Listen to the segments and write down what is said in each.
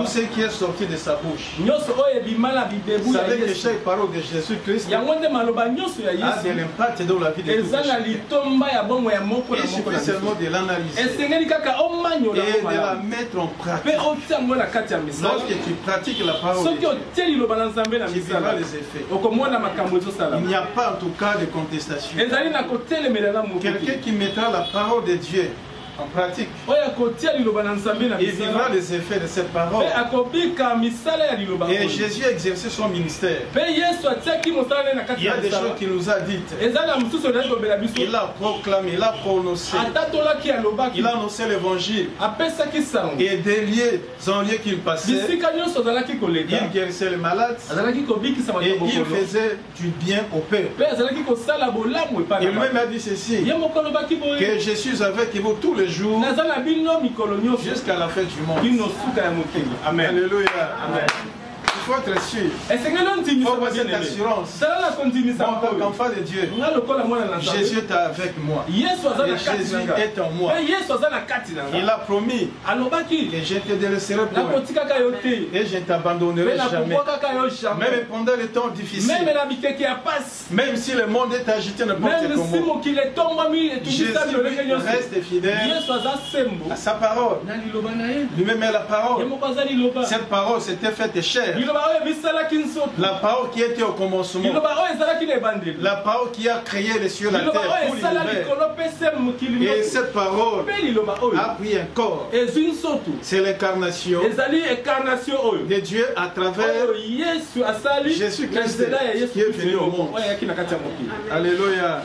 ce qui est sorti de sa bouche. Vous savez que chaque parole de Jésus-Christ a de l'impact dans la vie de tous. Il suffit seulement de l'analyser et de la mettre en pratique. Lorsque tu pratiques la parole de Dieu, tu verras les effets. Il n'y a pas en tout cas de contestation. Quelqu'un qui mettra la parole de Dieu en pratique, il verra les effets de cette parole. Et Jésus a exercé son ministère. Il y a des choses qu'il nous a dites. Il a proclamé, il a prononcé, il a annoncé l'évangile. Et des lieux en lieu qu'il passait, il guérissait les malades et il faisait du bien au peuple. Et lui-même a dit ceci, que je suis avec vous tous les jours jusqu'à la fin du monde. Amen. Alléluia. Amen. Il faut être sûr. Il faut avoir cette assurance. En tant qu'enfant de Dieu, Jésus est avec moi. Et Jésus est en moi. Il a promis que je te délaisserai point et je ne t'abandonnerai jamais. Même pendant les temps difficiles, même si le monde est agité n'importe comment, Jésus reste fidèle à sa parole. Lui-même est la parole. Cette parole s'était faite chère. La parole qui était au commencement, la parole qui a créé les cieux et la terre pour l'univers. Et cette parole a pris un corps. C'est l'incarnation de Dieu à travers Jésus-Christ qui est venu au monde. Alléluia.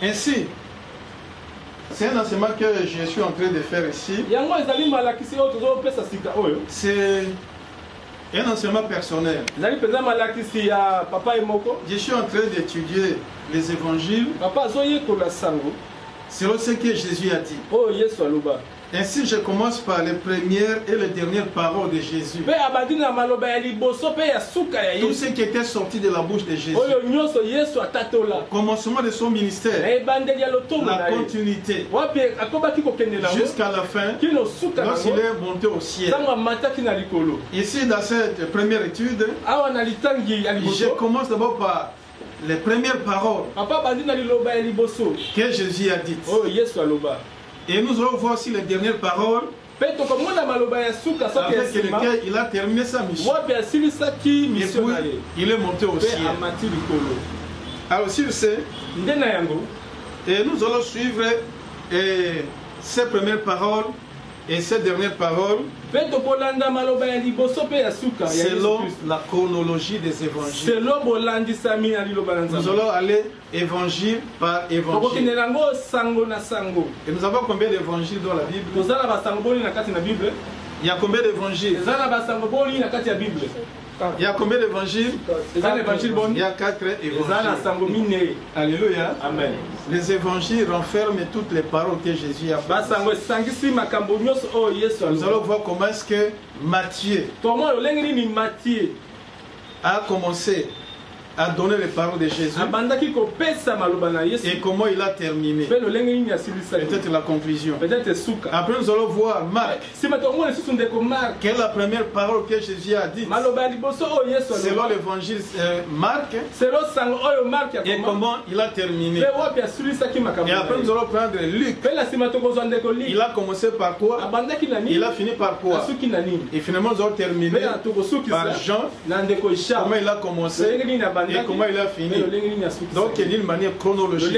Ainsi, c'est un enseignement que je suis en train de faire ici. C'est un enseignement personnel. Je suis en train d'étudier les évangiles selon ce que Jésus a dit. Ainsi, je commence par les premières et les dernières paroles de Jésus. Tout ce qui était sorti de la bouche de Jésus. Commencement de son ministère. La continuité. Jusqu'à la fin, lorsqu'il est monté au ciel. Ici, dans cette première étude, je commence d'abord par les premières paroles que Jésus a dites. Et nous allons voir aussi les dernières paroles avec lesquelles il a terminé sa mission. Et puis, il est monté au ciel. Alors, sur ce, et nous allons suivre ces premières paroles et ces dernières paroles selon la chronologie des évangiles. Nous allons aller évangile par évangile. Et nous avons combien d'évangiles dans la Bible? Il y a combien d'évangiles? Il y a combien d'évangiles? Il y a 4 évangiles. Alléluia. Amen. Les évangiles renferment toutes les paroles que Jésus a dites. Nous allons voir comment est-ce que Matthieu a commencé à donner les paroles de Jésus et comment il a terminé. Peut-être la conclusion. Après nous allons voir Marc. Quelle est la première parole que Jésus a dite selon l'évangile Marc et comment il a terminé. Et après nous allons prendre Luc. Il a commencé par quoi? Il a fini par quoi? Et finalement nous allons terminer par Jean. Comment il a commencé et comment il a fini. Donc d'une manière chronologique.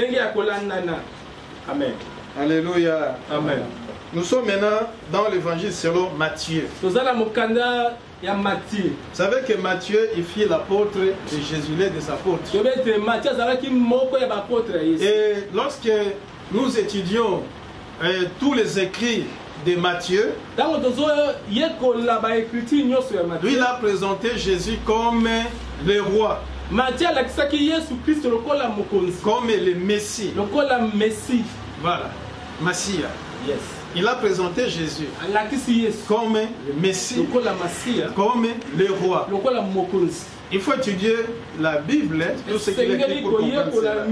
Amen. Alléluia. Amen. Nous sommes maintenant dans l'évangile selon Matthieu. Vous savez que Matthieu il fit l'apôtre de Jésus, l'un des apôtres. Et lorsque nous étudions tous les écrits de Matthieu, lui il a présenté Jésus comme le roi, comme le Messie. Voilà, Messie. Yes. Il a présenté Jésus comme le Messie, comme le roi. Il faut étudier la Bible, tout ce qu'il écrit pour comprendre cela.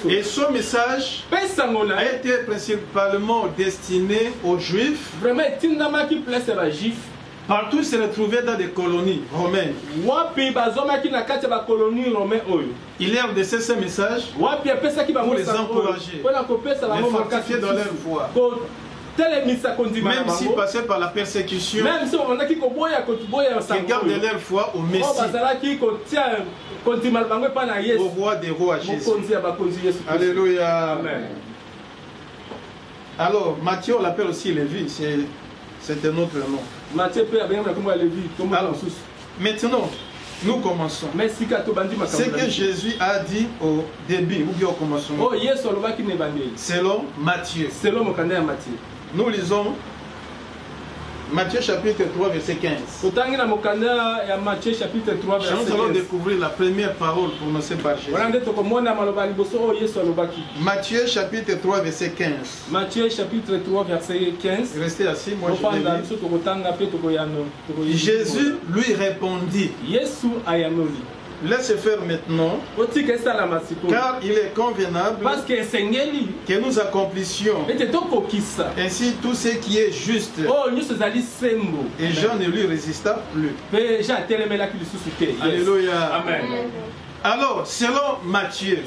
Et son message a été principalement destiné aux Juifs. Partout se retrouvaient dans des colonies romaines. Il a adressé ce message pour les encourager, les fortifier dans leur foi. Même s'ils passaient par la persécution, qu'ils gardent leur foi au Messie, au roi des rois, Jésus. Alléluia. Amen. Alors, Matthieu, on l'appelle aussi Lévi, c'est un autre nom. Alors, maintenant, nous commençons. Ce que Jésus a dit au début, ou bien au commencement, selon Matthieu. Nous lisons Matthieu chapitre 3, verset 15. Nous allons découvrir la première parole prononcée par Jésus. Matthieu chapitre 3, verset 15. Matthieu chapitre 3, verset 15. Restez assis, moi je lis. Jésus lui répondit. Laisse faire maintenant, car il est convenable que nous accomplissions ainsi tout ce qui est juste. Et Jean ne lui résista plus. Alléluia. Amen. Alors, selon Matthieu,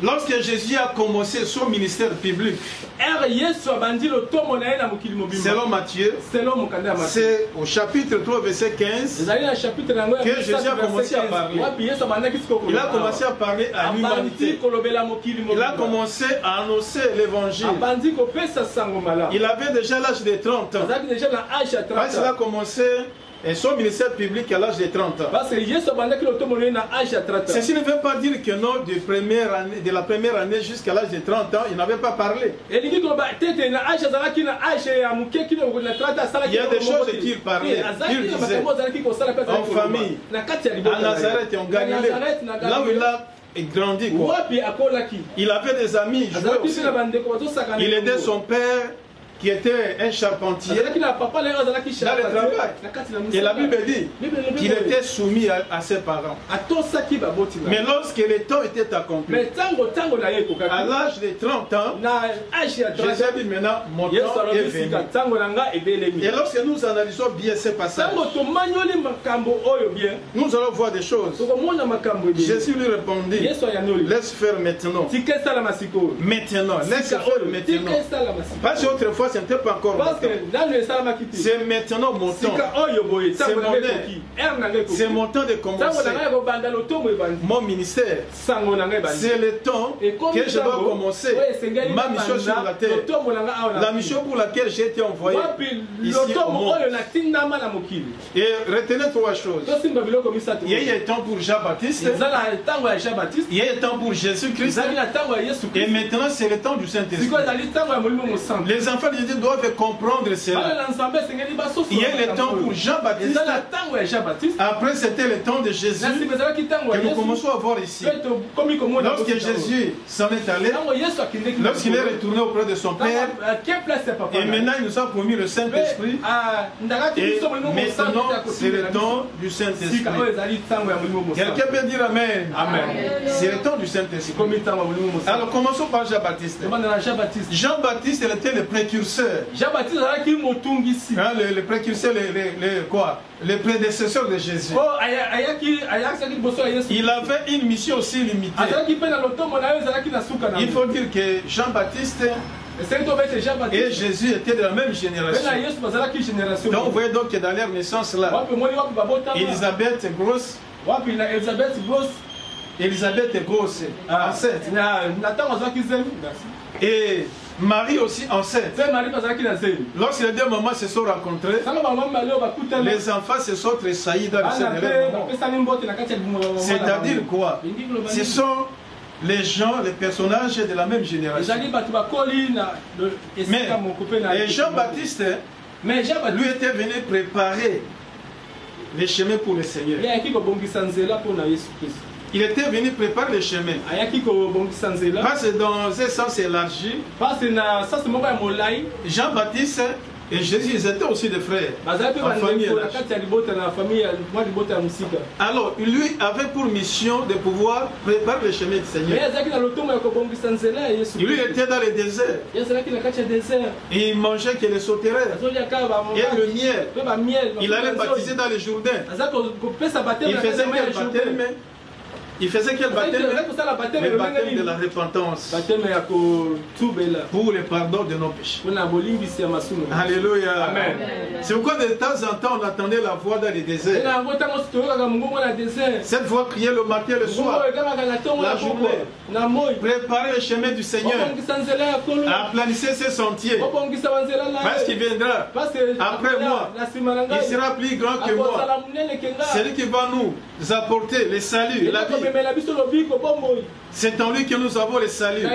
lorsque Jésus a commencé son ministère public, selon Matthieu, c'est au chapitre 3, verset 15, que Jésus a commencé à parler. Il a commencé à parler à l'humanité. Il a commencé à annoncer l'évangile. Il avait déjà l'âge de 30 ans. Parce qu'il a commencé et son ministère public à l'âge de 30 ans. Ceci ne veut pas dire que non, de la première année jusqu'à l'âge de 30 ans, il n'avait pas parlé. Il y a des choses qu'il parlait. Il disait, en famille, à Nazareth et en Galilée, là où il a grandi, quoi. Il avait des amis, il aidait son père, qui était un charpentier dans le travail. Et la Bible dit qu'il était soumis à ses parents. Mais lorsque le temps était accompli, à l'âge de 30 ans, Jésus a dit maintenant, mon temps est venu. Et lorsque nous analysons bien ces passages, nous allons voir des choses. Jésus lui répondit, laisse faire maintenant. Maintenant, laisse faire maintenant. Parce qu'autrefois, ce n'était pas encore mon temps. C'est maintenant mon temps. C'est mon temps de commencer mon ministère. C'est le temps que je dois commencer ma mission sur la terre. La mission pour laquelle j'ai été envoyé ici au monde. Et retenez trois choses. Il y a eu un temps pour Jean-Baptiste. Il y a eu un temps pour Jésus-Christ. Et maintenant c'est le temps du Saint-Esprit. Les enfants de Dieu doivent comprendre cela. Il y a eu le temps pour Jean-Baptiste. Après c'était le temps de Jésus que nous commençons à voir ici. Lorsque Jésus s'en est allé, lorsqu'il est retourné auprès de son Père, et maintenant il nous a promis le Saint-Esprit. Et maintenant c'est le temps du Saint-Esprit. Quelqu'un peut dire Amen. Amen. C'est le temps du Saint-Esprit. Alors commençons par Jean-Baptiste. Jean-Baptiste était le précurseur. Le précurseur, le prédécesseur de Jésus. Il avait une mission aussi limitée. Il faut dire que Jean-Baptiste et Jésus étaient de la même génération. Donc vous voyez donc que dans leur naissance là, Élisabeth grosse, enceinte. Et Marie aussi enceinte. Lorsque les deux mamans se sont rencontrées, les enfants se sont tressaillis dans le sein de leur maman. C'est-à-dire quoi? Ce sont les gens, les personnages de la même génération. Mais Jean-Baptiste, lui était venu préparer les chemins pour le Seigneur. Il était venu préparer le chemin. Parce que dans un sens élargi, Jean-Baptiste Et Jésus, ils étaient aussi des frères. En famille. Alors, lui avait pour mission de pouvoir préparer le chemin du Seigneur. Lui était dans le désert. Et il mangeait que les sauterelles et le miel. Il allait baptiser dans le Jourdain. Il faisait quel baptême? Il faisait quel baptême? Le baptême de la repentance. Pour le pardon de nos péchés. Alléluia. Amen. C'est pourquoi de temps en temps on attendait la voix dans les déserts. Cette voix criait le matin et le soir. La journée. Préparer le chemin du Seigneur. Aplanissez ses sentiers. Parce qu'il viendra après moi. Il sera plus grand que moi. C'est lui qui va nous apporter le salut, la vie. C'est en lui que nous avons le salut.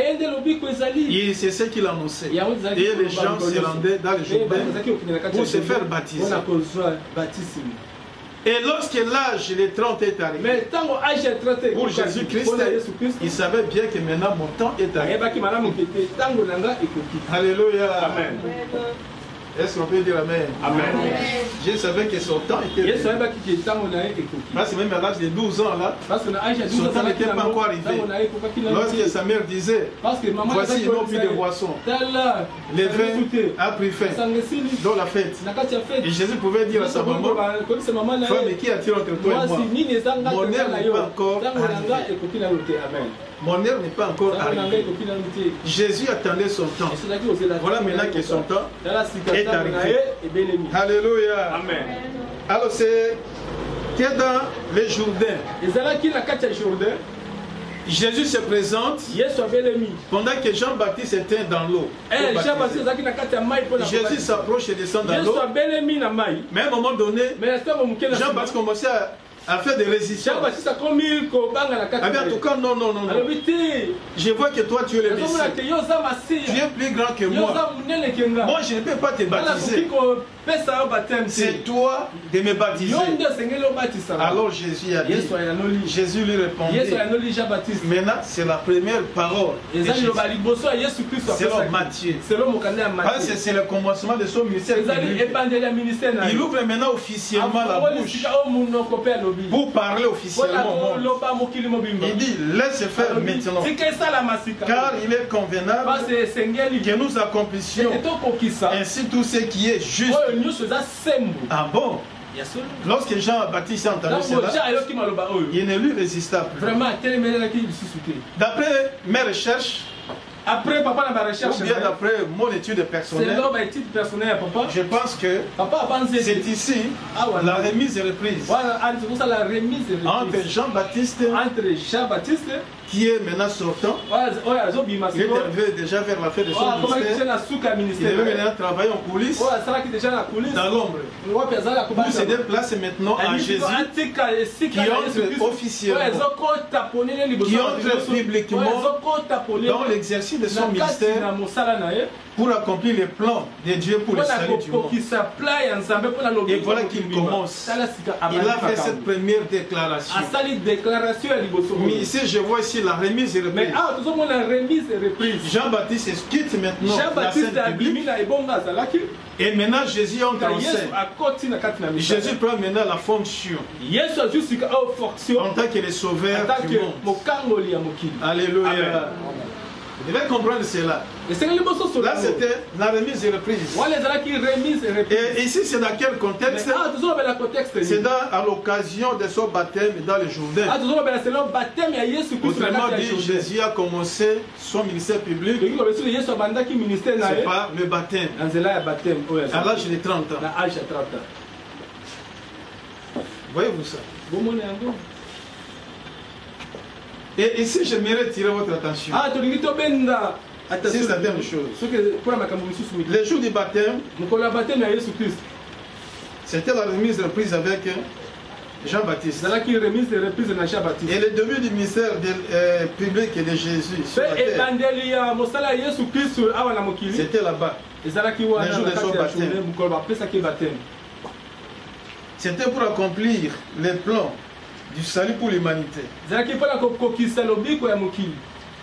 Et c'est ce qu'il annonçait. Et les gens se rendaient dans le Jourdain pour se faire baptiser. Et lorsque l'âge des 30 est arrivé, pour Jésus-Christ, il savait bien que maintenant mon temps est arrivé. Alléluia. Amen. Est-ce qu'on peut dire Amen? Amen. Je savais que son temps était arrivé. Parce que même à l'âge de 12 ans, là, son temps n'était pas encore arrivé. Lorsque sa mère disait, voici ils n'ont plus de boisson, le vin a pris fin dans la fête. Et Jésus pouvait dire à sa maman, femme, qui attire entre toi et moi? Mon heure n'est pas encore arrivée. Mon heure n'est pas encore arrivée. Jésus attendait son temps. Voilà maintenant que son temps est arrivé. Alléluia. Amen. Alors c'est que dans le Jourdain, Jésus se présente pendant que Jean-Baptiste était dans l'eau. Jésus s'approche et descend dans l'eau. Mais à un moment donné, Jean-Baptiste commençait à faire des résistances. En tout cas, non. Je vois que toi, tu es le Messie. Tu es plus grand que moi. Moi, je ne peux pas te baptiser. C'est toi de me baptiser. Alors Jésus a dit, Jésus lui répondit, maintenant c'est la première parole. Selon Matthieu. Parce que c'est le commencement de son ministère. Il ouvre maintenant officiellement la bouche pour parler officiellement au monde. Il dit, laisse faire maintenant. Car il est convenable que nous accomplissions ainsi tout ce qui est juste. Ah bon? Lorsque Jean-Baptiste a entendu cela, il ne lui résista plus. D'après mes recherches, après papa na recherche, ou bien d'après mon étude personnelle, je pense que c'est ici la remise et reprise entre Jean-Baptiste qui est maintenant sortant. Il devait déjà faire la fête de son ministère. Il devait maintenant travailler en coulisses, dans l'ombre. Pour se déplacer maintenant à Jésus qui entre officiellement, qui entre publiquement dans l'exercice de son ministère pour accomplir les plans de Dieu pour le salut du monde. Et voilà qu'il commence. Il a fait cette première déclaration. Mais ici, je vois ici la remise et reprise. Jean-Baptiste quitte maintenant la scène publique. Et maintenant, Jésus entre en scène. Jésus prend maintenant la fonction en tant que le sauveur du monde. Alléluia. Vous devez comprendre cela. Là, c'était la remise et reprise. Et ici, c'est dans quel contexte? C'est à l'occasion de son baptême dans le Jourdain. Autrement dit, Jésus a commencé son ministère public. C'est pas le baptême. À l'âge de 30 ans. Voyez-vous ça? Et ici, j'aimerais tirer votre attention. C'est certaines choses. Le jour du baptême, c'était la remise de reprise avec Jean-Baptiste. Et le début du ministère public de Jésus, c'était là-bas. Le jour de son baptême. C'était pour accomplir les plans du salut pour l'humanité.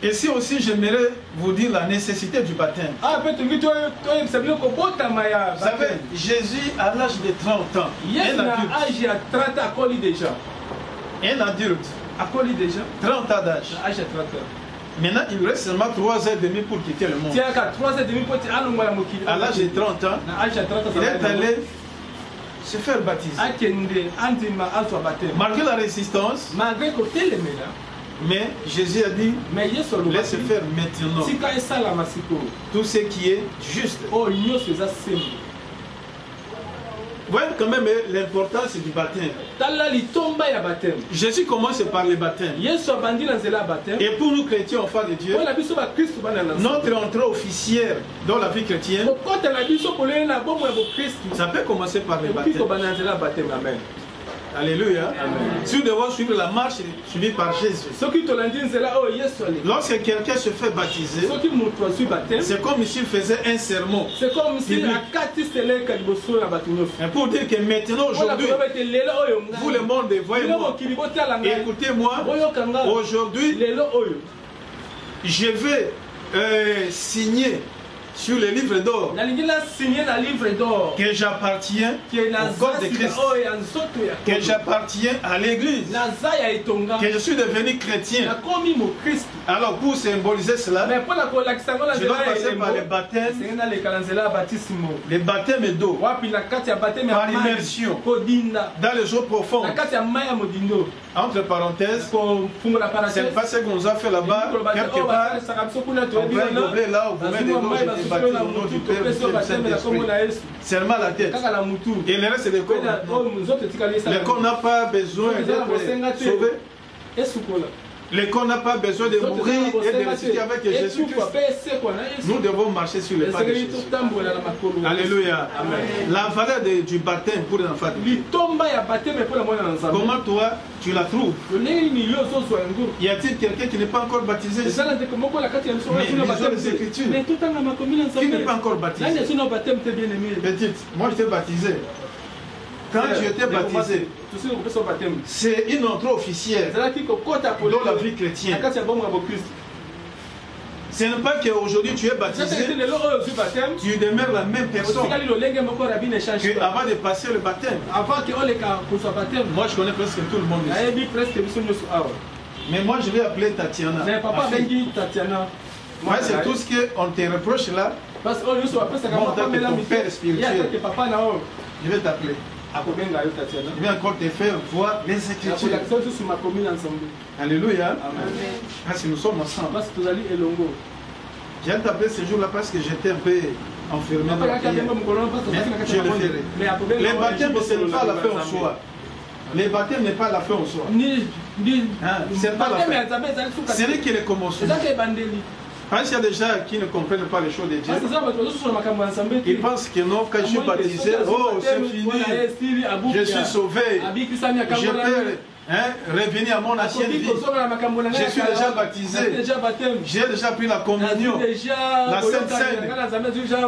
Et si aussi j'aimerais vous dire la nécessité du baptême. Vous savez, Jésus à l'âge de 30 ans, un adulte, 30 ans d'âge. Maintenant, il reste seulement 3h30 pour quitter le monde. À l'âge de 30 ans, il est allé se faire baptiser. Malgré la résistance, mais Jésus a dit, laisse faire maintenant tout ce qui est juste. Voyez quand même l'importance du baptême. Jésus commence par le baptême. Et pour nous chrétiens, enfants de Dieu, notre entrée officielle dans la vie chrétienne, ça peut commencer par le baptême. Amen. Alléluia. Si nous devons suivre la marche suivie par Jésus. Lorsque quelqu'un se fait baptiser, c'est comme s'il faisait un sermon. C'est comme si pour dire que maintenant, aujourd'hui, vous le monde, voyez-moi, écoutez-moi, aujourd'hui, je vais signer sur le livre d'or que j'appartiens au corps de Christ, que j'appartiens à l'église, que je suis devenu chrétien. Alors pour symboliser cela, je dois passer par le baptême d'eau, par immersion dans les eaux profondes. Entre parenthèses, c'est pas ce qu'on nous a fait là-bas, quelque part, on prend un gobelet là où vous mettez de l'eau, je baptise au nom du Père, du Fils et du Saint-Esprit. Seulement la tête. Et le reste des corps. Le corps n'a pas besoin d'être sauvé. Le corps n'a pas besoin de mourir et de ressusciter avec Jésus-Christ. Nous devons marcher sur les pas de Jésus. Alléluia. La valeur du baptême pour l'enfant. Comment toi tu la trouves? Y a-t-il quelqu'un qui n'est pas encore baptisé ici? Mais lisons les Écritures. Qui n'est pas encore baptisé? Petite, moi je t'ai baptisé. Quand tu étais baptisé, c'est une entrée officielle dans la vie chrétienne. Ce n'est pas qu'aujourd'hui tu es baptisé, tu demeures la même personne qu'avant de passer le baptême. Moi je connais presque tout le monde ici. Mais moi je vais appeler Tatiana. Moi c'est tout ce qu'on te reproche là. Bon, tant que ton père spirituel, je vais t'appeler. Je vais encore te faire voir les Écritures. Alléluia. Parce que nous sommes ensemble. Je viens t'appeler ce jour-là parce que j'étais un peu enfermé dans la prière. Mais je le ferai. Le baptême, ce n'est pas la fin en soi. Le baptême n'est pas la fin en soi. C'est pas la fin. Ce n'est que le commencement. Parce qu'il y a des gens qui ne comprennent pas les choses de Dieu. Ils pensent que non, quand je suis baptisé, oh c'est fini, je suis sauvé, je peux revenir à mon ancienne vie. Je suis déjà baptisé, j'ai déjà pris la communion, la Sainte Seine,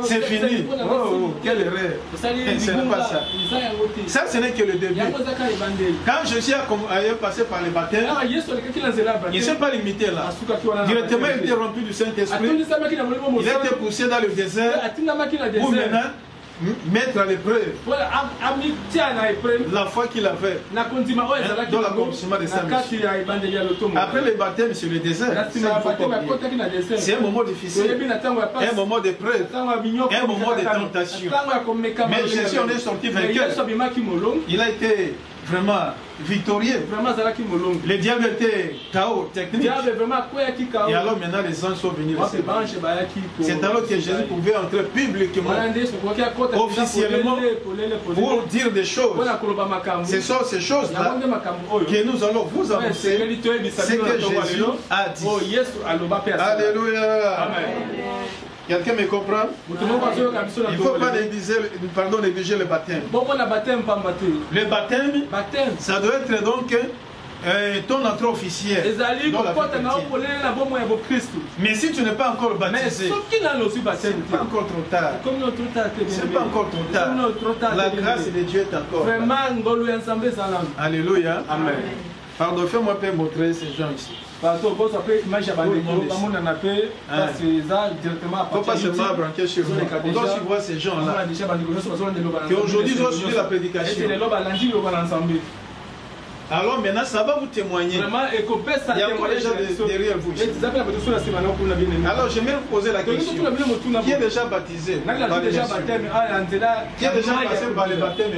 c'est fini. Oh, quelle erreur. Ce n'est pas ça. Ça, ce n'est que le début. Quand je suis passé par le baptême, il ne s'est pas limité là. Directement, il était rempli du Saint-Esprit. Il était poussé dans le désert pour maintenant mettre à l'épreuve la foi qu'il avait dans l'accomplissement de sa mission. Après le baptême sur le désert, c'est un moment difficile, un moment d'épreuve, un moment de tentation. Mais Jésus en est sorti vainqueur. Il a été vraiment victorieux. Le diable était KO technique. Et alors maintenant les anges sont venus. C'est alors que Jésus pouvait entrer publiquement, officiellement, pour dire des choses. Ce sont ces choses-là que nous allons vous annoncer ce que Jésus a dit. Alléluia. Quelqu'un me comprend? Il ne faut pas négliger le baptême. Le baptême, ça doit être donc ton entrée officielle dans la vie. Mais si tu n'es pas encore baptisé, ce n'est pas encore trop tard. Ce n'est pas encore trop tard. La grâce de Dieu est encore là. Alléluia. Amen. Pardon, fais-moi montrer ces gens ici. Partout, on peut appeler image à Bandeko, on a appelé, c'est ça directement à partir de YouTube. Pas seulement branquer chez vous. On doit aussi voir ces gens-là. Qui aujourd'hui doivent suivre la prédication. Alors maintenant, ça va vous témoigner. Vraiment, il y a encore des gens derrière vous. Alors j'aimerais vous poser la question. Qui est déjà baptisé? Qui est déjà passé par le baptême?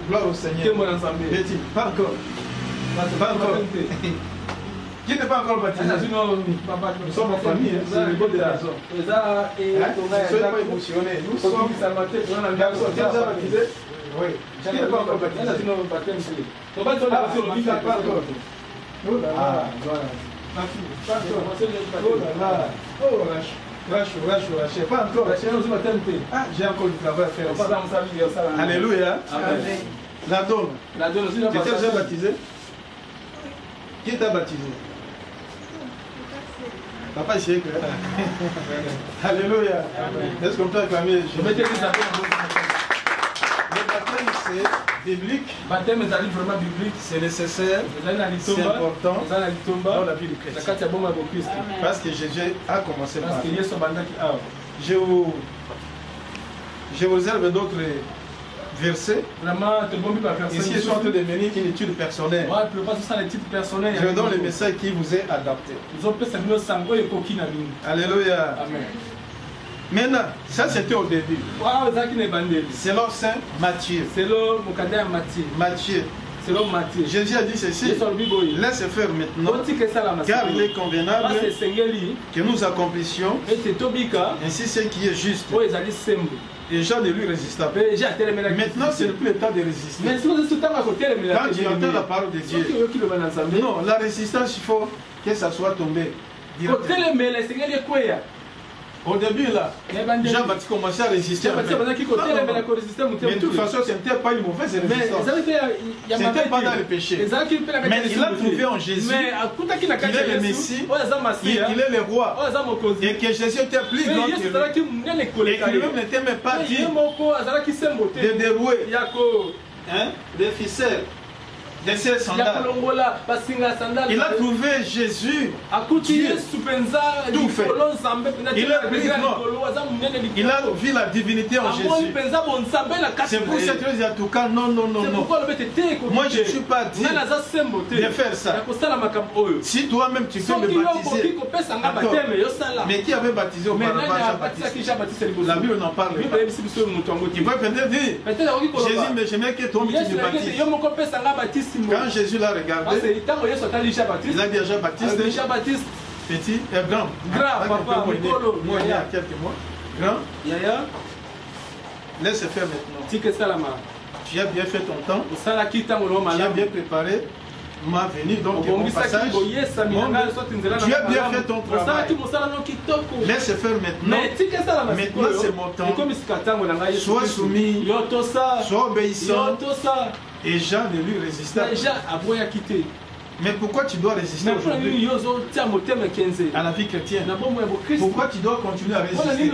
Gloire au Seigneur. Petit, pas encore. Pas encore. Qui n'est pas encore baptisé? Nous sommes en famille, c'est le bon de la zone. Soyez pas émotionnés. Nous sommes déjà baptisés. Oui. Qui n'est pas encore baptisé? Pas encore. Oh là là. Oh là là. Oh lâche. Pas encore. Ah, j'ai encore du travail à faire. Alléluia. La donne. Tu étais déjà baptisé? Qui t'a baptisé? Papa, c'est que. Alléluia. Est-ce qu'on peut acclamer? Je vais te dire ça. Le baptême, c'est biblique. Baptême est vraiment biblique. C'est nécessaire. C'est important dans la vie du chrétien. Parce que Jésus a commencé par. Je vous réserve d'autres versets. Ici, ils sont en train de mener une étude personnelle. Je donne le message qui vous est adapté. Alléluia. Amen. Maintenant, ça c'était au début. Selon Saint Matthieu. Matthieu. Jésus a dit ceci. Laisse faire maintenant. Car il est convenable que nous accomplissions ainsi ce qui est juste. Et Jean ne lui résista pas. Maintenant, ce n'est plus le temps de résister. Quand tu entends la parole de Dieu, non, la résistance, il faut que ça soit tombé. Au début, là, Jean-Baptiste commençait à résister. Mais de toute façon, ce n'était pas une mauvaise résistance. Ce n'était pas dans le péché. Mais il a trouvé en Jésus qu'il est le Messie, qu'il est le roi. Et que Jésus était plus grand que lui. Et que lui-même n'était même pas dit de dérouer des ficelles. De ses sandales. Il a trouvé Jésus. Dieu, tout fait. Il a vu la divinité en Jésus. C'est pour cette raison, en tout cas, non. Moi, je ne suis pas dit de faire ça. Si toi-même tu peux me baptiser. Mais qui avait baptisé auparavant Jean-Baptiste? La Bible n'en parle pas. Il va peut-être dire Jésus, mais j'aimerais que toi tu me baptises. Quand Jésus l'a regardé, il a dit à Jean-Baptiste, petit et grand. Papa, moi, il y a quelques mois. Grand, laisse faire maintenant. Tu as bien fait ton temps. Tu as bien préparé ma venue, donc mon passage. Tu as bien fait ton travail. Laisse faire maintenant. Maintenant, c'est mon temps. Sois soumis, sois obéissant. Et Jean ne lui résista pas. Mais pourquoi tu dois résister aujourd'hui à la vie chrétienne? Pourquoi tu dois continuer à résister?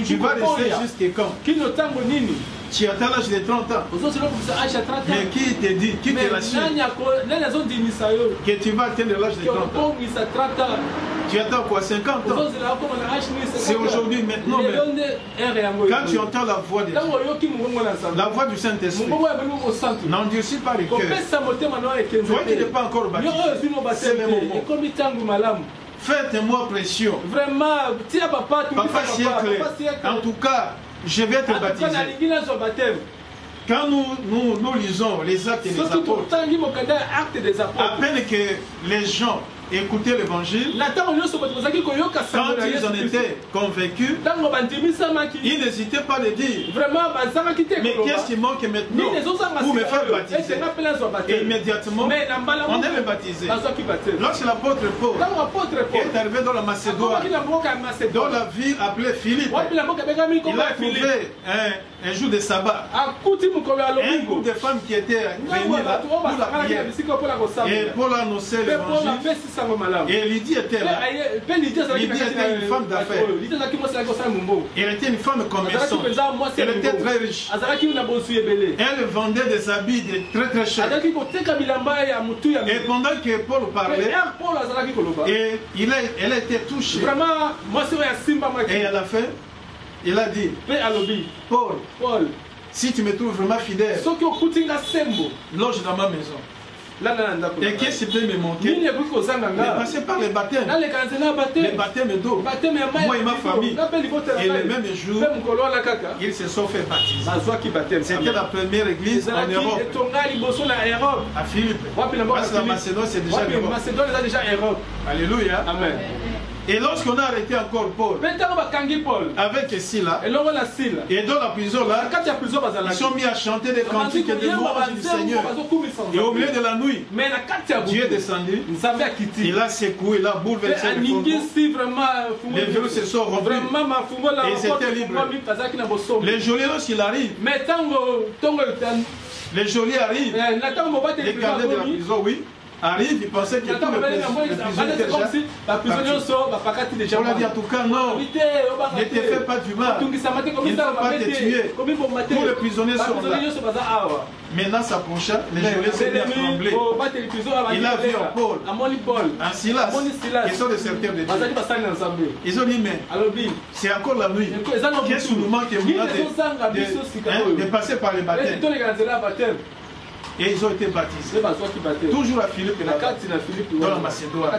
Tu vas rester jusqu'à quand? Tu atteins l'âge de 30 ans. Mais qui te dit, qui te rassure que tu vas atteindre l'âge de 30 ans? Tu attends quoi, 50 ans? C'est aujourd'hui, maintenant. Quand tu entends la voix de Dieu, la voix du Saint-Esprit, n'endurcis pas le cœur. Toi qui n'es pas encore baptisé, c'est le moment. Fais un mois pression. Papa siècle. En tout cas, je vais te baptiser. Quand nous lisons les actes des apôtres, à peine que les gens écoutaient l'évangile, quand ils en étaient convaincus, ils n'hésitaient pas à dire, mais qu'est-ce qui manque maintenant pour me faire baptiser? Et immédiatement, on est baptisé. Lorsque l'apôtre Paul est arrivé dans la Macédoine, dans la ville appelée Philippe, il a trouvé un jour de sabbat. Et un groupe de femmes qui étaient réunies là pour la prière. Et Paul annonçait l'évangile. Et Lydie était là. Lydie était une femme d'affaires. Elle était une femme commerçante. Elle était très riche. Elle vendait des habits de très très chers. Et pendant que Paul parlait, et elle a été touchée. Et à la fin, il a dit, Paul, si tu me trouves vraiment fidèle, loge dans ma maison. Et qu'est-ce qui peut me manquer? Mais passer par les baptêmes. Les baptêmes d'eau. Moi et ma famille. Et le même jour, ils se sont fait baptiser. C'était la première église en Europe. À Philippe. Parce que la Macédoine, c'est déjà l'Europe. Alléluia. Amen. Et lorsqu'on a arrêté encore Paul, avec Sila, et dans la prison là, ils sont mis à chanter des cantiques et des louanges du Seigneur. Et au milieu de la nuit, Dieu est descendu, il a secoué, il a bouleversé le fondement. Les verrous se sont rompus et ils étaient libres. Les geôliers, lorsqu'il arrive, les geôliers arrivent, les gardiens de la prison, oui, arrive, il pensait que tout le déjà. On a dit en tout cas non, ne te fais pas du mal, il ne faut pas te tuer. Tous les prisonniers sont là. Maintenant s'approcha, les geôliers se mirent à trembler. Il a vu en Paul, en Silas, ils sont des serviteurs de Dieu. Ils ont dit mais c'est encore la nuit. Qu'est-ce que nous manque de passer par les baptêmes? Et ils ont été baptisés. Toujours à Philippe et dans la Macédoine.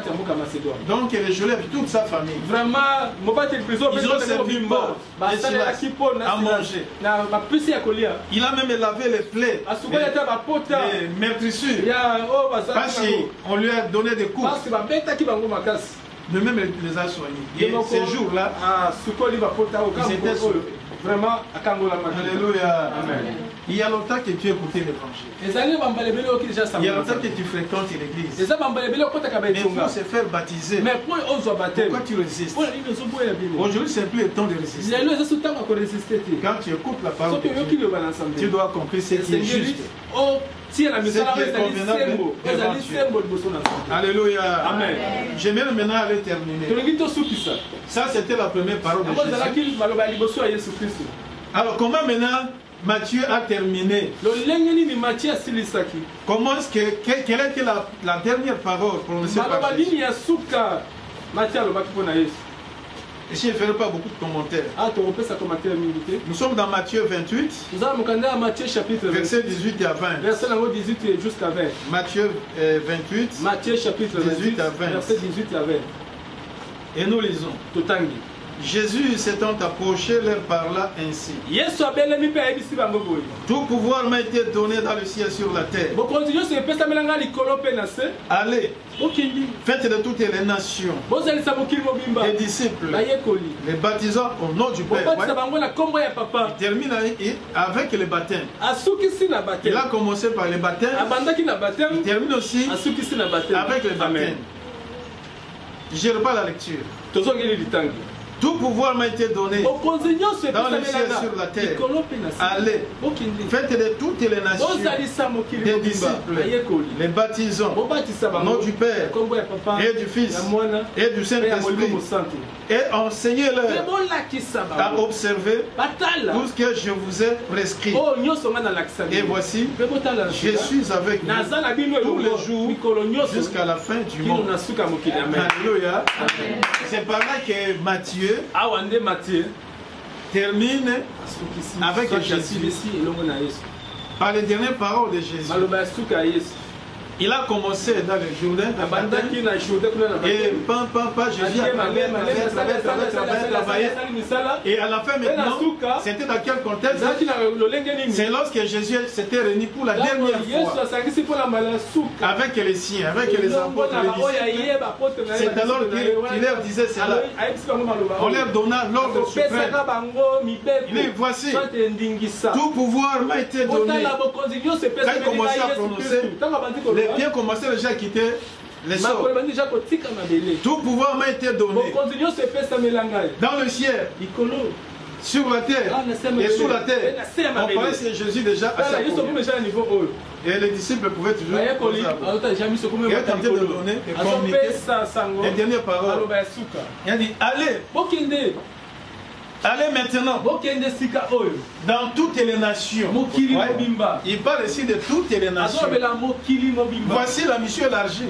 Donc les geôliers avec toute sa famille. Vraiment, ils ont servi Paul à manger. Il a même lavé les plaies, les meurtrissures. Parce qu'on lui a donné des coups. Mais même les a soignés. Et ces jours-là, ils étaient sauvés. Vraiment, alléluia. Amen. Il y a longtemps que tu écoutais l'évangile. Il y a longtemps que tu fréquentes l'église. Mais il faut se faire baptiser. Pourquoi tu résistes? Aujourd'hui, c'est plus le temps de résister. Quand tu écoutes la parole de Dieu, tu dois comprendre ce qui est juste. Alléluia. Amen. J'aimerais maintenant aller terminer. Ça, c'était la première parole de Jésus. Alors, comment maintenant Matthieu a terminé? Comment est-ce que, quelle était la dernière parole prononcée par Jésus? Et je ne ferai pas beaucoup de commentaires. Nous sommes dans Matthieu 28, versets 18 à 20. Matthieu 28, Matthieu chapitre 18 à 20. Verset 18 à 20. Et nous lisons. Jésus s'étant approché leur parla ainsi. Tout pouvoir m'a été donné dans le ciel et sur la terre. Allez, faites de toutes les nations des disciples, les baptisant au nom du Père. Il termine avec les baptêmes. Il a commencé par les baptêmes. Il termine aussi avec les baptêmes. Je reprends la lecture. Tout pouvoir m'a été donné dans le ciel et sur la terre. Allez, faites de toutes les nations des disciples, les baptisons au nom du Père et du Fils et du Saint-Esprit, et enseignez-leur à observer tout ce que je vous ai prescrit. Et voici, je suis avec vous tous les jours jusqu'à la fin du monde. Alléluia. C'est par là que Matthieu termine avec Jésus par les dernières paroles de Jésus. Il a commencé dans le Jourdain et Jésus a travaillé. Et à la fin maintenant, c'était dans quel contexte? C'est lorsque Jésus s'était réuni pour la dernière fois avec les siens, avec les apôtres, les disciples. C'est alors qu'il leur disait cela. On leur donna l'ordre suprême. Il dit, voici, tout pouvoir m'a été donné. Quand il commençait à prononcer, les pieds commençaient déjà à quitter les sorts. Tout pouvoir m'a été donné dans le ciel, sur la terre et sous la terre. On parlait que Jésus déjà à sa niveau. Et les disciples pouvaient toujours être tentés de donner et communiquer les dernières paroles. Il a dit, allez maintenant dans toutes les nations. Ouais. Il parle ici de toutes les nations. Voici la mission élargie.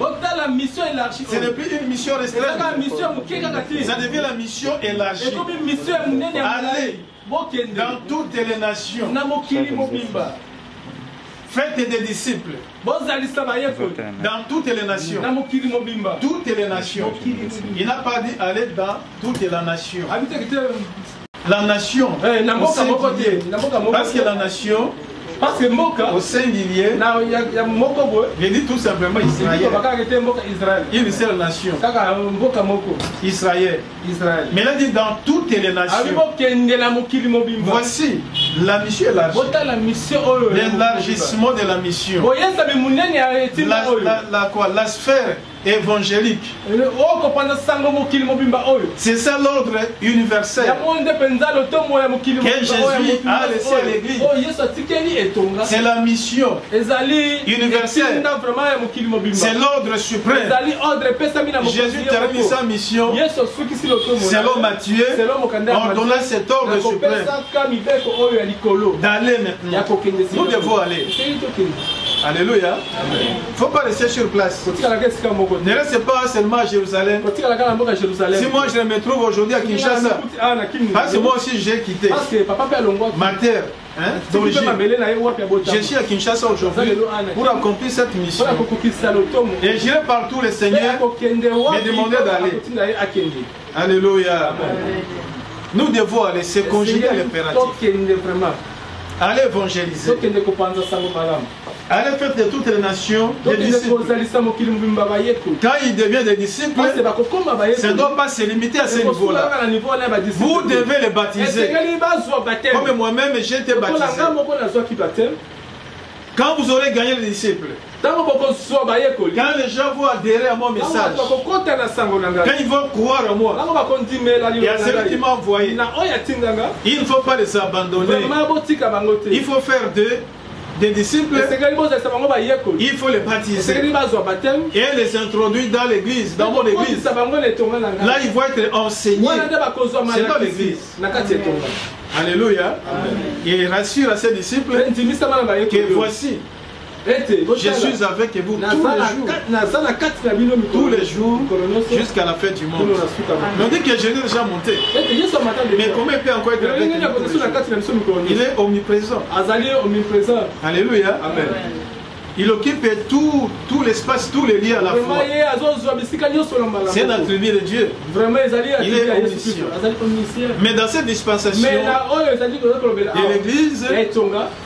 Ce n'est plus une mission restreinte. Ça devient la mission élargie. Allez dans toutes les nations. Faites des disciples. Dans toutes les nations. Toutes les nations. Il n'a pas dit aller dans toutes les nations. La nation, parce que la nation, au singulier, je dis tout simplement Israël. Une seule nation. Israël. Mais il a dit dans toutes les nations. Voici la mission élargie. L'élargissement de la mission. La sphère évangélique. C'est ça l'ordre universel que Jésus a laissé à l'église. C'est la mission universelle. C'est l'ordre suprême. Jésus termine sa mission selon Matthieu en donnant cet ordre suprême d'aller maintenant. Nous devons aller. Alléluia. Il ne faut pas rester sur place. Ne restez pas seulement à Jérusalem. Si moi je me trouve aujourd'hui à Kinshasa, parce que moi aussi j'ai quitté ma terre d'origine. Je suis à Kinshasa aujourd'hui pour accomplir cette mission. Et j'irai partout, le Seigneur me demander d'aller. Alléluia. Nous devons aller, c'est conjuguer l'impératif. Allez évangéliser. Allez faire de toutes les nations des disciples. Quand il devient des disciples, ça ne doit pas se limiter à ce niveau-là. Vous devez les baptiser. Comme moi-même, j'ai été baptisé. Quand vous aurez gagné les disciples, quand les gens vont adhérer à mon message, quand ils vont croire en moi, et à celui qui m'a envoyé, il ne faut pas les abandonner. Il faut faire des disciples, il faut les baptiser et les introduire dans l'église, dans mon église. Là, ils vont être enseignés. C'est dans l'église. Alléluia. Il rassure à ses disciples que voici, je suis avec vous tous les jours jusqu'à la fin du monde. Mais on dit que Jésus est déjà monté. Mais comment il peut encore être avec nous? Il est omniprésent. Alléluia. Amen. Il occupe tout l'espace, tous les lieux à la fois. C'est un attribut de Dieu. Il est omniscient. Mais dans cette dispensation de l'Église,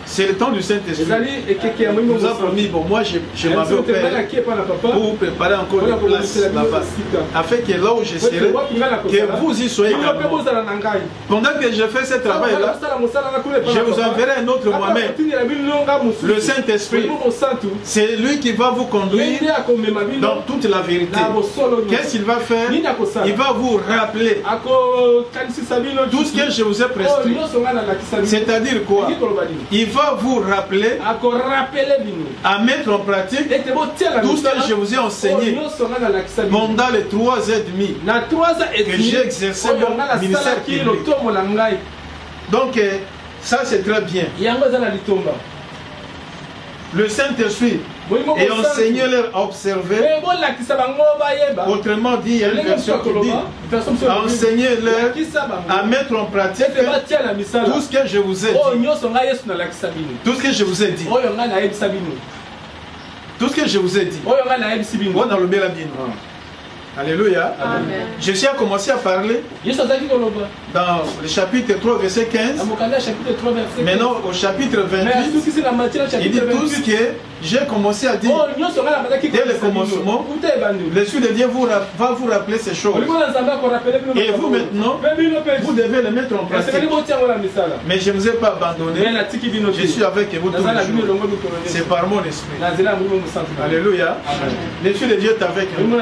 c'est le temps du Saint-Esprit. Il nous a promis, bon, moi je m'en vais au Père pour préparer encore une place là-bas. Afin que là où je serai, que vous y soyez également. Pendant que je fais ce travail-là, je vous enverrai un autre moi-même, le Saint-Esprit. C'est lui qui va vous conduire dans toute la vérité. Qu'est-ce qu'il va faire? Il va vous rappeler tout ce que je vous ai prescrit. C'est-à-dire quoi? Il va vous rappeler à mettre en pratique tout ce que je vous ai enseigné pendant les 3 ans et demi que j'ai exercé mon ministère public. Donc ça c'est très bien. Le Saint-Esprit et enseignez-leur à observer. Autrement dit, il y a une version qui dit enseignez-leur à mettre en pratique tout ce que je vous ai dit. Tout ce que je vous ai dit. Tout ce que je vous ai dit. On a le bien. Alléluia. Amen. Jésus a commencé à parler dans le chapitre 3, verset 15. Maintenant, au chapitre 28, il dit tout ce que j'ai commencé à dire dès le commencement. L'Esprit de Dieu va vous rappeler ces choses. Et vous maintenant, vous devez les mettre en pratique. Mais je ne vous ai pas abandonné. Je suis avec vous tous les jours. C'est par mon esprit. Alléluia. L'Esprit de Dieu est avec nous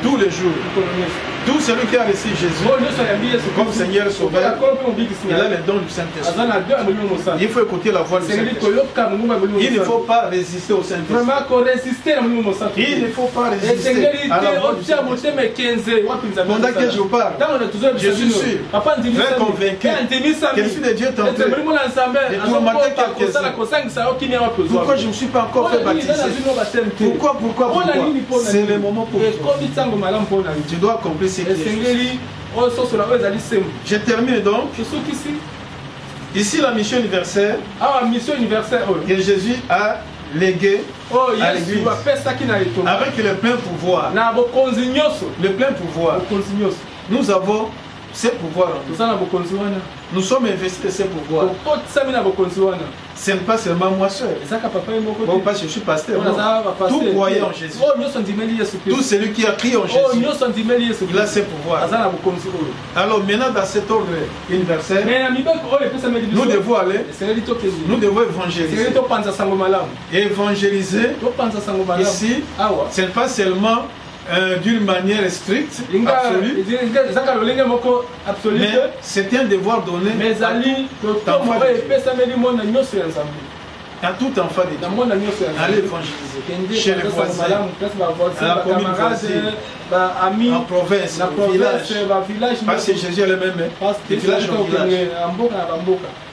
tous les jours. Tout celui qui a reçu Jésus comme Seigneur Sauveur, il a les dons du Saint-Esprit. Il faut écouter la voix du Saint-Esprit. Il ne faut pas résister au Saint-Esprit. Il ne faut pas résister à la voix du Saint-Esprit. Pendant que je parle, je suis sûr, très convaincu que l'Esprit de Dieu est en train de tourmenter quelques-uns. Pourquoi je ne me suis pas encore fait baptiser? Pourquoi? C'est le moment pour toi. Tu dois accomplir ce qui est. Je termine donc. Ici la mission universelle que Jésus a léguée à l'Église avec le plein pouvoir. Le plein pouvoir. Nous avons ce pouvoir. Nous sommes investis de ce pouvoir. Ce n'est pas seulement moi seul. Bon, parce que je suis pasteur. Tout croyant en Jésus. Tout celui qui a crié en Jésus, il a ce pouvoir. Alors maintenant, dans cet ordre universel, nous devons aller, nous devons évangéliser. Évangéliser ici, ce n'est pas seulement d'une manière stricte, absolue, mais c'est un devoir donné à tout enfant de Dieu. Aller évangéliser chez les voisins, à la commune voisine, en province, au village, parce que Jésus est le même, des villages au village.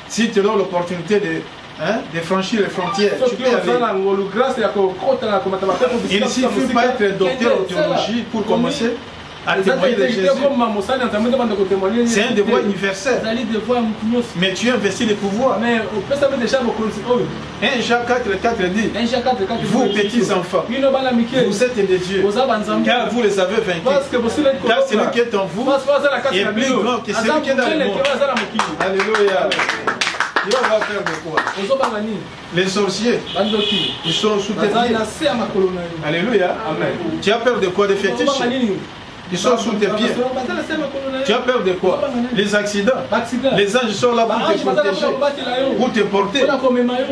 Si tu as l'opportunité de franchir les frontières, tu peux aller. Il ne suffit pas d'être docteur en théologie pour commencer à témoigner de Jésus. C'est un devoir universel. Mais tu investis le pouvoir. 1 Jean 4,4 dit: vous petits enfants, vous êtes des dieux, car vous les avez vaincus. Car celui qui est en vous est plus grand que celui qui est dans le monde. Alléluia. Il va faire de quoi? Les sorciers, ils sont sous tes pieds. Alléluia. Amen. Tu as peur de quoi? Des fétiches? Ils sont sous tes pieds. Tu as peur de quoi? Les accidents. Les anges sont là pour te protéger, pour te porter.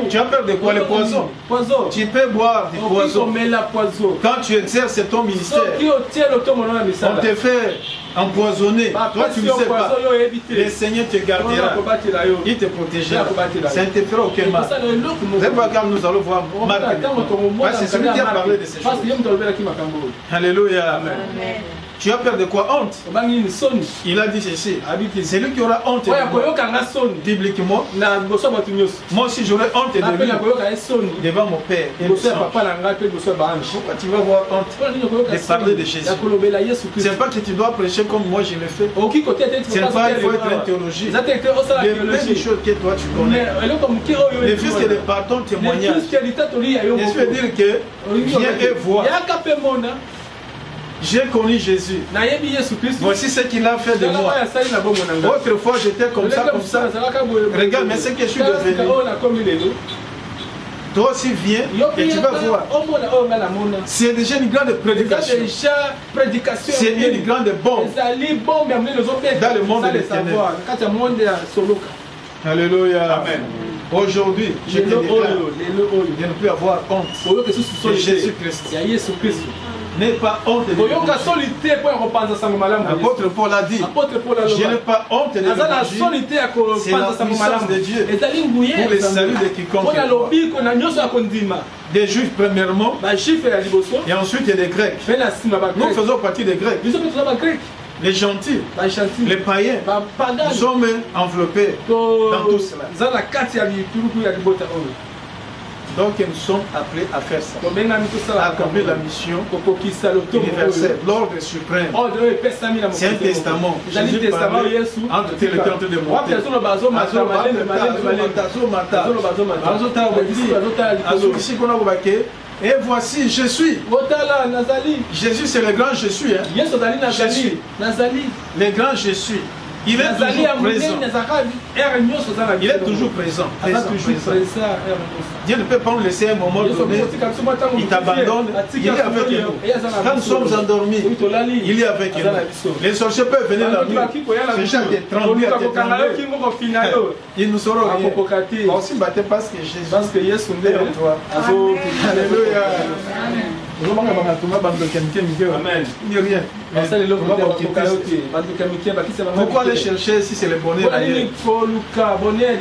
Tu as peur de quoi? Les poisons. Tu peux boire du poison. Quand tu exerces ton ministère, on te fait empoisonner. Toi, tu ne sais pas. Le Seigneur te gardera. Il te protégera. Ça ne te fera aucun mal. Quand nous allons voir Marc, c'est celui qui a parlé de ces choses. Alléluia. Amen. Tu as peur de quoi? Honte. Il a dit ceci: c'est lui qui aura honte de moi. Bibliquement, moi aussi j'aurai honte de lui devant mon Père et mon sang. Pourquoi tu vas avoir honte de parler de Jésus? Ce n'est pas que tu dois prêcher comme moi je le fais. Ce n'est pas qu'il faut être un théologien. Il y a plein de choses que toi tu connais. Le fils qui est par ton témoignage, je veux dire que viens et vois. J'ai connu Jésus. Voici ce qu'il a fait de moi. Autrefois j'étais comme ça. Regarde, mais ce que je suis devenu. Toi aussi viens et tu vas voir. C'est déjà une grande prédication. C'est une grande bombe dans le monde des ténèbres. Alléluia. Amen. Aujourd'hui, je te déclare de ne plus avoir honte de Jésus-Christ. N'aie pas honte de l'évangile. L'apôtre Paul a dit: je n'ai pas honte de l'évangile. C'est la puissance de Dieu pour le salut de quiconque. Des Juifs premièrement, et ensuite des Grecs. Nous faisons partie des Grecs. Les gentils, les païens, nous sommes enveloppés dans tout cela. Donc nous sommes appelés à faire ça, à accomplir la mission universelle, l'ordre suprême. C'est un testament. Jésus parlait entre tel et tel de monter. Et voici, je suis. Jésus, c'est le grand je suis. Jésus, le grand je suis. Il est toujours présent. Il est toujours présent. Dieu ne peut pas nous laisser un moment donné. Il t'abandonne. Il est avec nous. Quand nous sommes endormis, il est avec nous. Les sorciers peuvent venir la nuit. C'est déjà des trembler, ils nous sauront rien. On s'y battait parce que Jésus est en toi. Alléluia. Amen. Pourquoi aller chercher si c'est le bonheur ailleurs?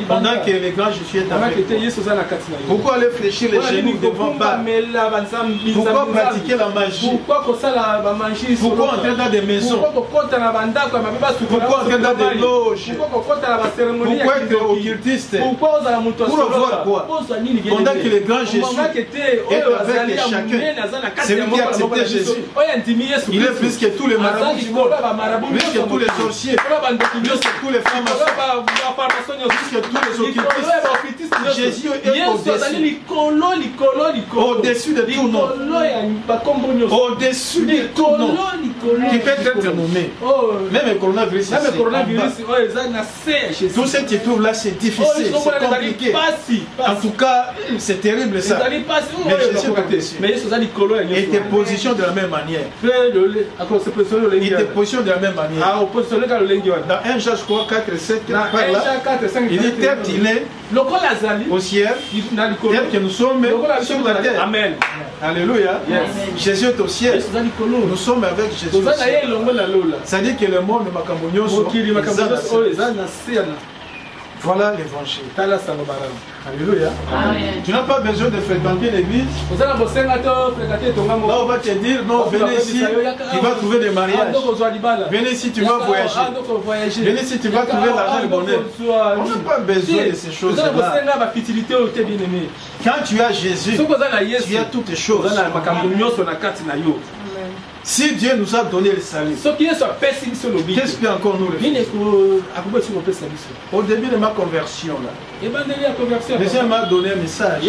Pendant que les grands je suis avec. Pourquoi aller fléchir les genoux devant bas? Pourquoi pratiquer la magie? Pourquoi entrer dans des maisons? Pourquoi entrer dans des loges? Pourquoi être occultiste? Pour avoir quoi? Pendant que les grands Jésus est avec chacun, c'est lui qui a accepté Jésus. Il est plus que tous les marabouts du monde, plus que tous les sorciers, plus que tous les francs-maçons, plus que tous les occultistes. Jésus est au-dessus de tout nom. Au-dessus de tout nom qui peut être nommé. Même le coronavirus. Tout ce qui trouve là, c'est difficile, c'est compliqué. En tout cas, c'est terrible ça. Mais Jésus et te positionne de la même manière. Il te positionne de la même manière. Dans 1 Jean, je crois, 4 et 7, il dit tel qu'il est au ciel, tel que nous sommes sur la terre. Amen. Alléluia. Jésus est au ciel. Nous sommes avec Jésus au ciel. Ça dit que le monde voilà l'évangile. Alléluia. Tu n'as pas besoin de fréquenter l'église. Là, on va te dire, non, venez ici, tu vas trouver des mariages. Venez ici, tu vas voyager. Venez ici, tu vas trouver l'argent et le bonheur. On n'a pas besoin de ces choses-là. Quand tu as Jésus, tu as toutes les choses. Si Dieu nous a donné le salut, qu'est-ce qu'il y a encore nous le faire? Au début de ma conversion, le Seigneur m'a donné un message.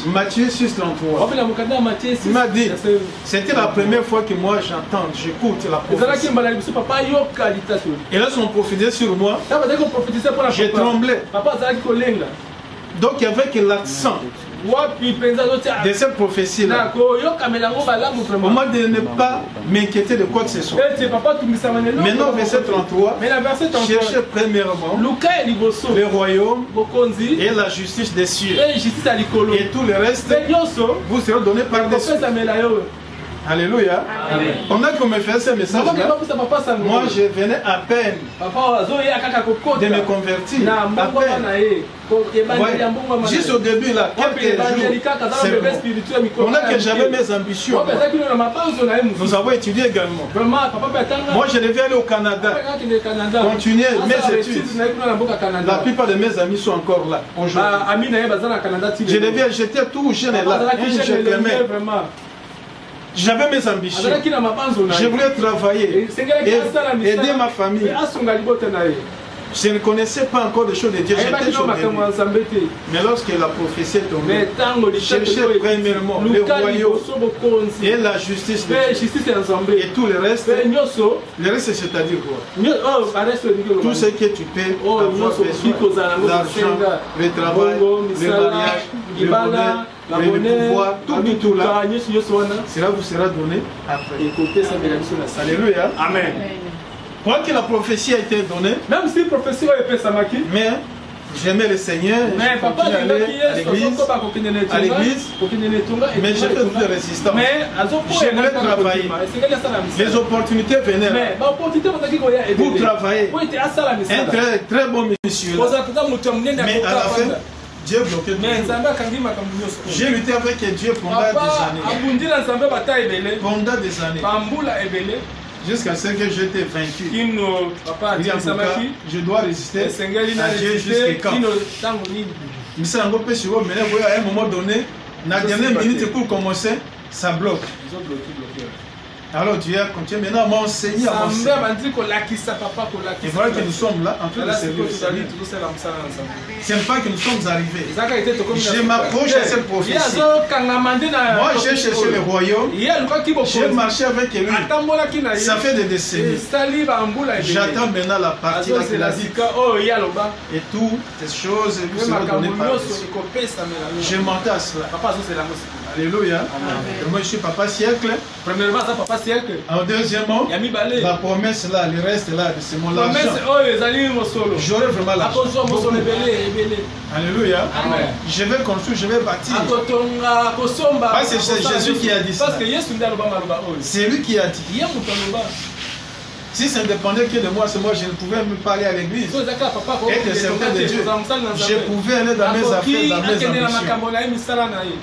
Matthieu 6:33. Il m'a dit, c'était la première fois que moi j'entends, j'écoute la prophétie. Et là, ils ont prophétisé sur moi. J'ai tremblé. Donc il y avait que l'accent de cette prophétie-là. Au moment de ne pas m'inquiéter de quoi que ce soit. Maintenant, verset 33, cherchez premièrement le royaume et la justice des cieux. Et tout le reste vous sera donné par-dessus. Alléluia. On a comme fait ce message là. Moi je venais à peine de me convertir. À peine. Juste au début là, quelques jours. Pendant que j'avais mes ambitions. Nous avons étudié également. Moi je devais aller au Canada. Continuer mes études. La plupart de mes amis sont encore là aujourd'hui. Je devais, j'étais tout jeune là. J'avais mes ambitions. Je voulais travailler, aider ma famille. Je ne connaissais pas encore des choses de Dieu. J'étais sur le début. Mais lorsque la prophétie est tombée, cherchez premièrement le royaume et la justice de Dieu. Et tout le reste, c'est-à-dire quoi? Tout ce que tu peux avoir besoin, l'argent, le travail, le mariage, le bonheur, le pouvoir, tout là, cela vous sera donné après. Alléluia. Amen. Quoi que la prophétie a été donnée, même si la prophétie a été donnée, mais j'aimais le Seigneur, je continuais à aller à l'église, mais j'ai fait beaucoup de résistance. Je voulais travailler. Les opportunités venaient pour travailler. Un très bon monsieur. Mais à la fin, Dieu bloqué tout. J'ai lutté avec Dieu pendant des années. Pendant des années. Jusqu'à ce que j'étais vaincu. Je dois résister à Dieu jusqu'à quand? Mais à un moment donné, la dernière minute pour commencer, ça bloque. Alors Dieu a continué maintenant à m'enseigner, à m'enseigner. Et voilà que nous sommes là en train de servir. Ce n'est pas que nous sommes arrivés. Je m'approche de cette prophétie. Moi j'ai cherché le royaume. J'ai marché avec lui. Ça fait des décennies. J'attends maintenant la partie là qu'il a dit. Et toutes ces choses vous seront données par Dieu. Je mentais à cela. Alléluia. Moi je suis papa siècle. Premièrement, ça papa siècle. En deuxièmement, la promesse là, le reste là, c'est mon argent. J'aurai vraiment l'argent. Alléluia. Amen. Je vais construire, je vais bâtir. C'est Jésus qui a dit ça. C'est lui qui a dit. Si ça ne dépendait que de moi, c'est moi, je ne pouvais même parler à l'église. Et de certains de Dieu, je pouvais aller dans mes affaires, dans mes ambitions.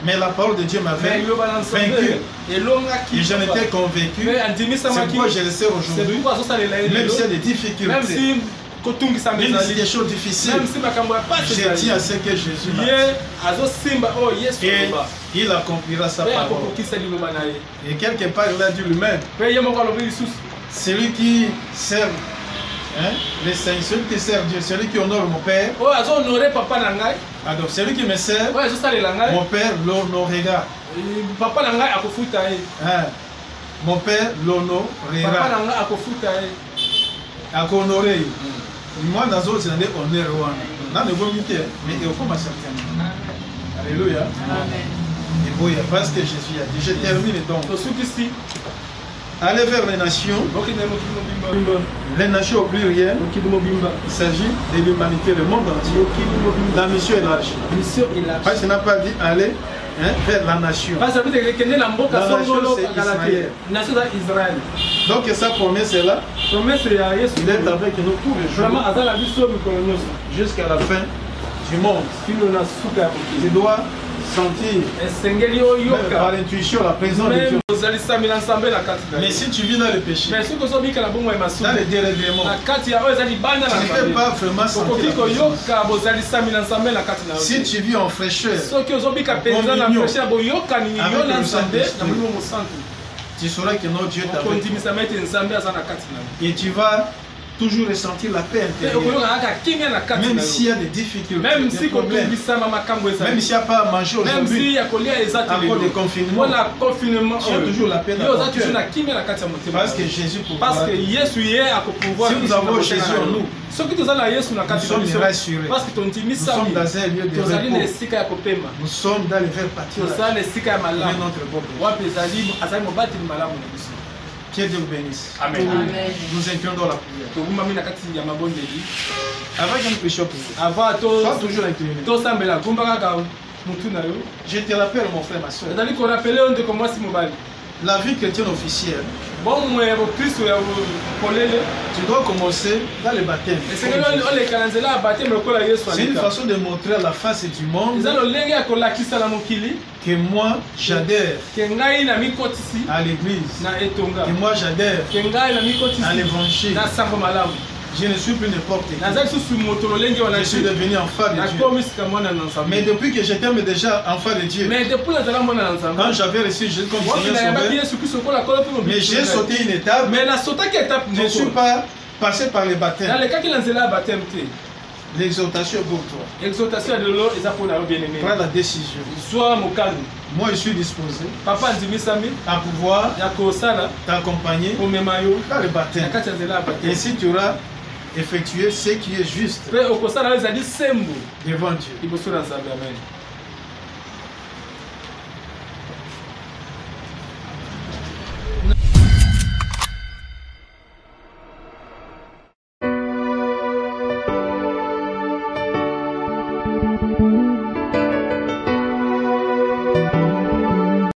Mais la parole de Dieu m'avait vaincu. Et j'en étais convaincu. C'est pourquoi je le sais aujourd'hui. Même s'il y a des difficultés. Même si des choses difficiles, je tiens à ce que Jésus m'a dit. Et il accomplira sa parole. Et quelque part, il a dit lui-même. Celui qui sert les saints, celui qui sert Dieu, celui qui honore mon Père. Alors, celui qui me sert, mon Père l'honorera. Mon Père l'honorera. Moi, dans autres, c'est un honneur. Dans le bon milieu, mais il faut m'accepter. Alléluia. Et oui, parce que Jésus a dit. Je termine donc. Aller vers les nations. Les nations au pluriel. Il s'agit de l'humanité, le monde entier. La mission élargie. Parce qu'il n'a pas dit aller vers la nation. La nation, c'est Israël. Donc sa promesse est là. Il est avec nous tous les jours. Jusqu'à la fin du monde. Tu dois sentir par l'intuition la présence de Dieu. Mais si tu vis dans le péché, dans le dérèglement, tu ne peux pas vraiment sentir la présence. Si tu vis en fraîcheur, tu sauras que notre Dieu t'a fait. Et tu vas toujours ressentir la paix intérieure. Même s'il y a des difficultés, même s'il n'y a pas à manger aujourd'hui, à cause des confinements, il y a toujours la paix dans ton cœur. Parce que Jésus pourra. Si nous avons Jésus en nous, nous sommes rassurés. Nous sommes dans un lieu de repos. Nous sommes dans les verts pâturages. Mais notre beau Père. Que Dieu vous bénisse. Amen. Nous entrons dans la prière. Avant que nous prêchions pour vous, sois toujours incliné. Je te rappelle, mon frère, ma soeur. La vie chrétienne officielle, tu dois commencer dans le baptême. C'est une façon de montrer à la face du monde que moi j'adhère à l'église, que moi j'adhère à l'évangile. Je ne suis plus n'importe qui. Je suis devenu enfant de Dieu. Mais depuis que j'étais déjà enfant de Dieu, quand j'avais reçu Jésus comme Seigneur Sauveur, mais j'ai sauté une étape. Je ne suis pas passé par le baptême. L'exhortation est pour toi. Prends la décision. Moi je suis disposé à pouvoir t'accompagner dans le baptême. Et si tu auras effectué ce qui est juste devant Dieu.